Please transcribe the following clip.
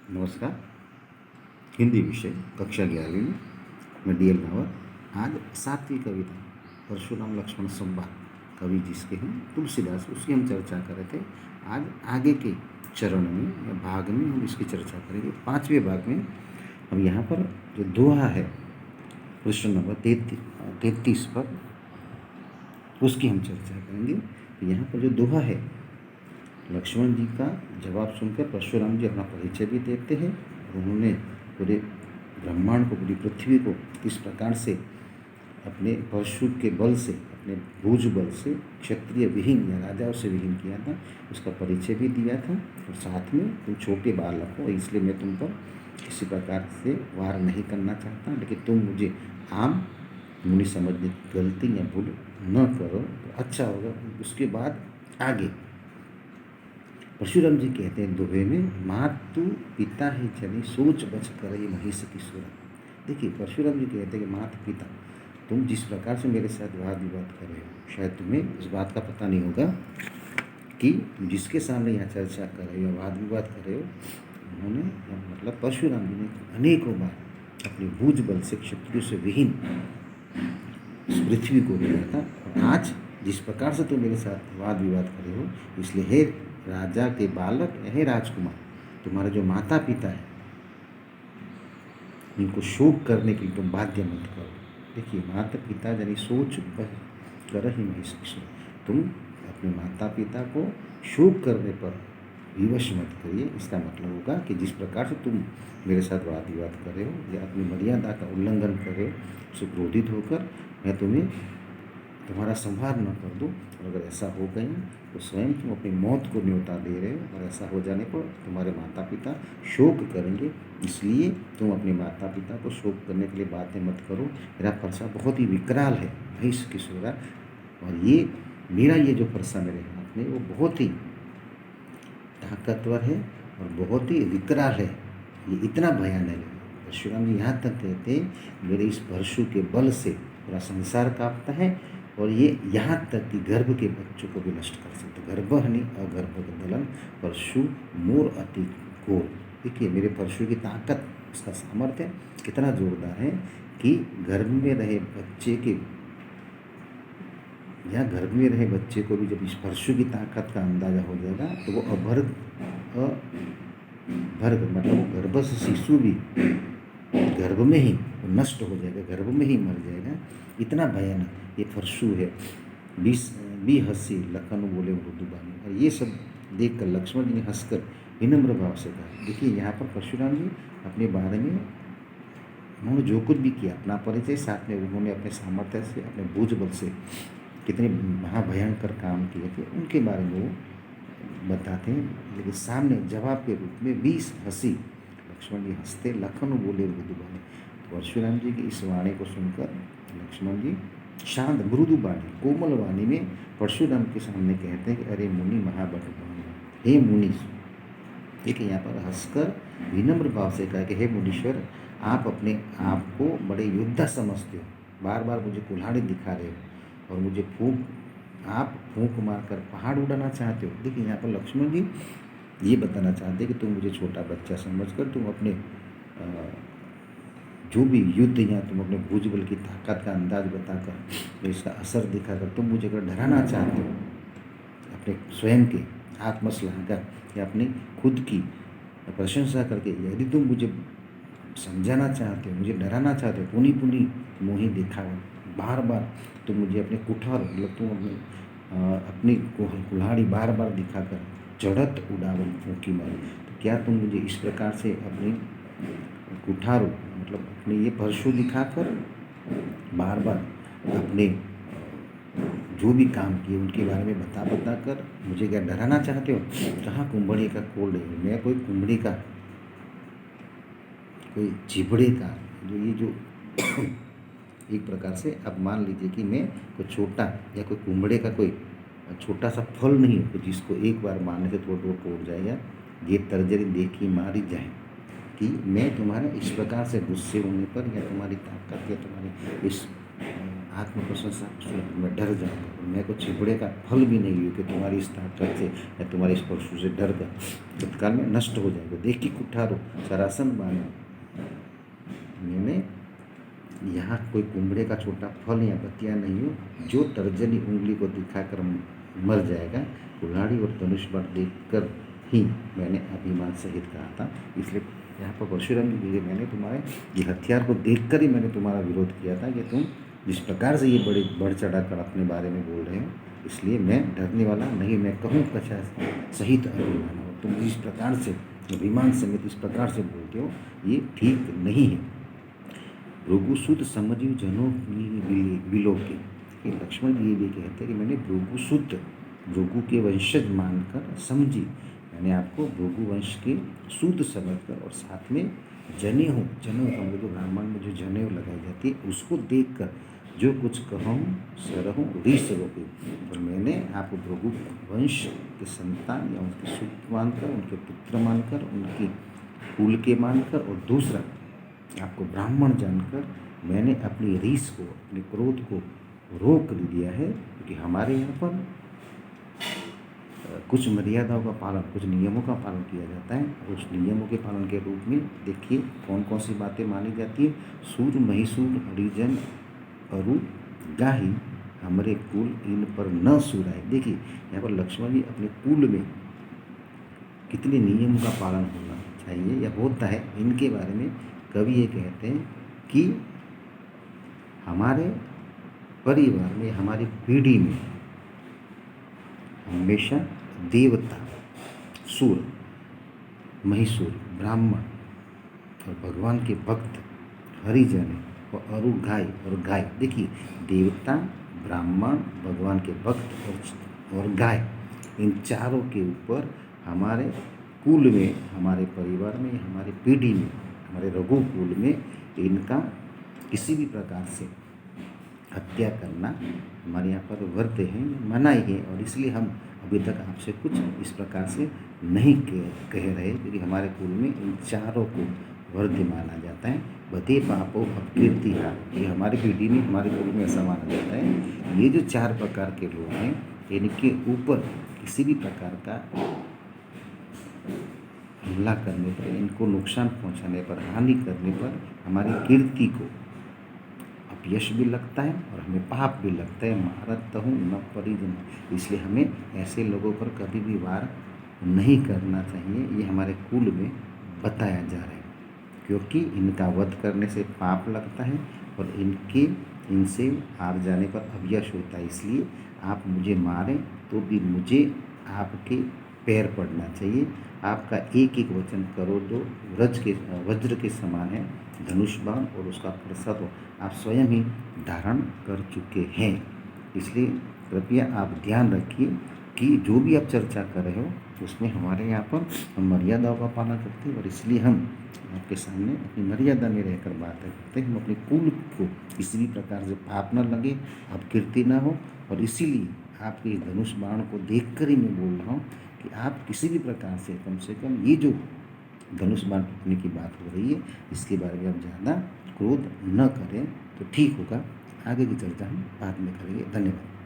नमस्कार। हिंदी विषय कक्षा 11वीं में मैं डी एल रावत। आज 7वीं कविता परशुराम लक्ष्मण संवाद, कवि जिसके हैं तुलसीदास, उसकी हम चर्चा कर रहे थे। आज आगे के चरण में या भाग में हम इसकी चर्चा करेंगे। 5वें भाग में हम यहाँ पर जो दोहा है प्रश्न नंबर 33 पर, उसकी हम चर्चा करेंगे। तो यहाँ पर जो दोहा है, लक्ष्मण जी का जवाब सुनकर परशुराम जी अपना परिचय भी देते हैं और उन्होंने पूरे ब्रह्मांड को, पूरी पृथ्वी को किस प्रकार से अपने परशु के बल से, अपने भुज बल से क्षत्रिय विहीन या राजाओं से विहीन किया था, उसका परिचय भी दिया था। और साथ में तुम छोटे बालक हो, इसलिए मैं तुम पर किसी प्रकार से वार नहीं करना चाहता, लेकिन तुम मुझे आम मुनि समझने की गलती या भूल न करो तो अच्छा होगा। उसके बाद आगे परशुराम जी कहते हैं दोहे में, मातु पिता ही जनी सोच बच कर ये महिष की सूरत। देखिए, परशुराम जी कहते हैं कि माता पिता, तुम जिस प्रकार से मेरे साथ वाद विवाद कर रहे हो, शायद तुम्हें इस बात का पता नहीं होगा कि जिसके सामने यहाँ चर्चा कर रहे हो, वाद विवाद कर रहे हो, उन्होंने मतलब परशुराम जी ने अनेकों बार अपने भुज बल से क्षत्रियों से विहीन इस पृथ्वी को लिया था। और आज जिस प्रकार से तुम मेरे साथ वाद विवाद कर रहे हो, इसलिए हे राजा के बालक, हे राजकुमार, तुम्हारे जो माता पिता है उनको शोक करने के लिए तुम बाध्य मत करो। देखिए, माता पिता यानी सोच कर ही महिष, तुम अपने माता पिता को शोक करने पर विवश मत करिए। इसका मतलब होगा कि जिस प्रकार से तुम मेरे साथ वाद विवाद कर रहे हो या अपनी मर्यादा का उल्लंघन कर रहे हो, उससे क्रोधित होकर मैं तुम्हें तुम्हारा संहार न कर दूँ। और अगर ऐसा हो गया तो स्वयं तुम अपनी मौत को न्योता दे रहे हो, और ऐसा हो जाने पर तुम्हारे माता पिता शोक करेंगे। इसलिए तुम अपने माता पिता को शोक करने के लिए बातें मत करो। मेरा फरसा बहुत ही विकराल है, महिष की सूरत, और ये मेरा ये जो फरसा मेरे हाथ में वो बहुत ही ताकतवर है और बहुत ही विकराल है। ये इतना भयानक है। परशुराम जी यहाँ तक कहते, मेरे इस परशु के बल से पूरा संसार कांपता है, और ये यहाँ तक कि गर्भ के बच्चों को भी नष्ट कर सकते। गर्भहनि अगर्भ दलन परशु मोर अति घोर। देखिए, मेरे परशु की ताकत, उसका सामर्थ्य कितना जोरदार है कि गर्भ में रहे बच्चे के, या गर्भ में रहे बच्चे को भी जब इस परशु की ताकत का अंदाजा हो जाएगा तो वो अभर्ग मतलब गर्भस्थ शिशु भी गर्भ में ही नष्ट हो जाएगा, गर्भ में ही मर जाएगा। इतना भयानक ये परशु है। बी हंसी लखन बोले मृदुबानी। और ये सब देखकर लक्ष्मण जी ने हंसकर विनम्र भाव से कहा। देखिए, यहाँ पर परशुराम जी अपने बारे में उन्होंने जो कुछ भी किया, अपना परिचय, साथ में उन्होंने अपने सामर्थ्य से, अपने भुज बल से कितने महाभयंकर काम किए थे, उनके बारे में वो बताते हैं। लेकिन सामने जवाब के रूप में 20 हंसी लक्ष्मण जी हंसते, लखन बोले मृदुबानी। तो परशुराम जी की इस वाणी को सुनकर लक्ष्मण जी शांत मृदु वाणी, कोमल वाणी में परशुराम के सामने कहते हैं कि अरे मुनि महाबलवान, हे मुनि। देखिए, यहाँ पर हंसकर विनम्र भाव से कहा कि हे मुनीश्वर, आप अपने आप को बड़े योद्धा समझते हो, बार बार मुझे कुल्हाड़ी दिखा रहे हो और मुझे आप फूंक मारकर पहाड़ उड़ाना चाहते हो। देखिए, यहाँ पर लक्ष्मण जी ये बताना चाहते हैं कि तुम मुझे छोटा बच्चा समझकर, तुम अपने जो भी युद्ध या तुम अपने भुजबल की ताकत का अंदाज बताकर, इसका असर दिखाकर तुम मुझे अगर डराना चाहते हो, अपने स्वयं के आत्मश्लाघा या अपनी खुद की प्रशंसा करके, यदि तुम मुझे समझाना चाहते हो, मुझे डराना चाहते हो, पुनी पुनी मोही दिखाओ, बार बार तुम मुझे अपने कुठार, मतलब तुम अपनी कुल्हाड़ी बार बार दिखाकर चढ़त उड़ावन फूंकी मारो, तो क्या तुम मुझे इस प्रकार से अपनी कुठार, मतलब अपने ये परशु दिखाकर बार बार अपने जो भी काम किए उनके बारे में बता कर मुझे क्या डराना चाहते हो? कहाँ कुंभड़ी का कोल है, मैं कोई कुंभड़ी का, कोई चिबड़े का, जो एक प्रकार से अब मान लीजिए कि मैं कोई छोटा या कोई कुंभड़े का कोई छोटा सा फल नहीं हो जिसको एक बार मारने से थोड़ा टूट जाएगा। ये तर्जरी देखी मारी जाए कि मैं तुम्हारे इस प्रकार से गुस्से होने पर, या तुम्हारी ताकत या तुम्हारी इस आत्म प्रशंसा सुन मैं डर जाऊँगा, मैं को चिबड़े का फल भी नहीं लूँ कि तुम्हारी इस ताकत से या तुम्हारे इस परशु से डर कर तत्काल में नष्ट हो जाएगा। देखी कुठारो सरासन बानो, मैंने यहाँ कोई कुंबड़े का छोटा फल या बतिया नहीं हो जो तर्जनी उंगली को दिखाकर मर जाएगा। कुल्हाड़ी और धनुष बाण देखकर ही मैंने अभिमान सहित कहा था। इसलिए यहाँ पर परशुराम जी बोले, मैंने तुम्हारे ये हथियार को देखकर ही मैंने तुम्हारा विरोध किया था कि तुम जिस प्रकार से ये बड़े बढ़ चढ़ा कर अपने बारे में बोल रहे हो, इसलिए मैं डरने वाला नहीं, मैं कहूँ कछा सहित अभिमान हो। तुम जिस प्रकार से अभिमान समेत इस प्रकार से बोलते हो ये ठीक नहीं है। भृगुसुत समझिव जनों विलोके, कि लक्ष्मण जी ये भी कहते हैं कि मैंने भृगुसुत भृगु के वंशज मानकर समझी, मैंने आपको भृगु वंश के सूद समझकर और साथ में जनेऊ का मतलब ब्राह्मण में जो जनेऊ लगाई जाती है उसको देखकर जो कुछ कहूँ सरहूँ रीस रोके, और मैंने आपको भृगु वंश के संतान या उनके सूद मानकर, उनके पुत्र मानकर, उनकी कुल के मानकर, और दूसरा आपको ब्राह्मण जानकर मैंने अपनी रीस को, अपने क्रोध को रोक दिया है। क्योंकि हमारे यहाँ पर कुछ मर्यादाओं का पालन, कुछ नियमों का पालन किया जाता है। उस नियमों के पालन के रूप में देखिए कौन कौन सी बातें मानी जाती है। सूर महिसूर हरिजन अरु गाही हमारे कुल इन पर न सुराए। देखिए यहाँ पर लक्ष्मण जी अपने कुल में कितने नियमों का पालन होना चाहिए या होता है, इनके बारे में कवि ये कहते हैं कि हमारे परिवार में, हमारी पीढ़ी में हमेशा देवता, सूर, महिसूर, ब्राह्मण और भगवान के भक्त, हरिजन और अरु गाय और गाय। देखिए देवता, ब्राह्मण, भगवान के भक्त और गाय, इन चारों के ऊपर हमारे कुल में, हमारे परिवार में, हमारे पीढ़ी में, हमारे रघुकुल में इनका किसी भी प्रकार से हत्या करना हमारे यहाँ पर वर्त है, मनाही है। और इसलिए हम अभी तक आपसे कुछ इस प्रकार से नहीं कह रहे, क्योंकि हमारे कुल में इन चारों को वर्ध्य माना जाता है। बधे पापो अपकीर्ति हा, ये हमारी पीढ़ी में, हमारे कुल में ऐसा माना जाता है। ये जो 4 प्रकार के लोग हैं, इनके ऊपर किसी भी प्रकार का हमला करने पर, इनको नुकसान पहुंचाने पर, हानि करने पर हमारी कीर्ति को अपयश भी लगता है और हमें पाप भी लगता है। महारत हूँ न परिजन, इसलिए हमें ऐसे लोगों पर कभी भी वार नहीं करना चाहिए। ये हमारे कुल में बताया जा रहा है, क्योंकि इनका वध करने से पाप लगता है और इनसे हार जाने पर अपयश होता है। इसलिए आप मुझे मारें तो भी मुझे आपके पैर पड़ना चाहिए। आपका एक एक वचन करो जो वज्र के समान है, धनुष बाण और उसका प्रसाद आप स्वयं ही धारण कर चुके हैं। इसलिए कृपया आप ध्यान रखिए कि जो भी आप चर्चा कर रहे हो उसमें हमारे यहाँ पर हम मर्यादाओं का पालन करते हैं, और इसलिए हम आपके सामने अपनी मर्यादा में रहकर बातें करते हैं। हम अपने कुल को किसी भी प्रकार से पाप न लगे, अपकीर्ति न हो, और इसीलिए आपके इस धनुष बाण को देखकर ही मैं बोल रहा हूँ कि आप किसी भी प्रकार से कम ये जो धनुष बाण टूटने की बात हो रही है इसके बारे में आप ज़्यादा क्रोध न करें तो ठीक होगा। आगे की चर्चा हम बाद में करेंगे। धन्यवाद।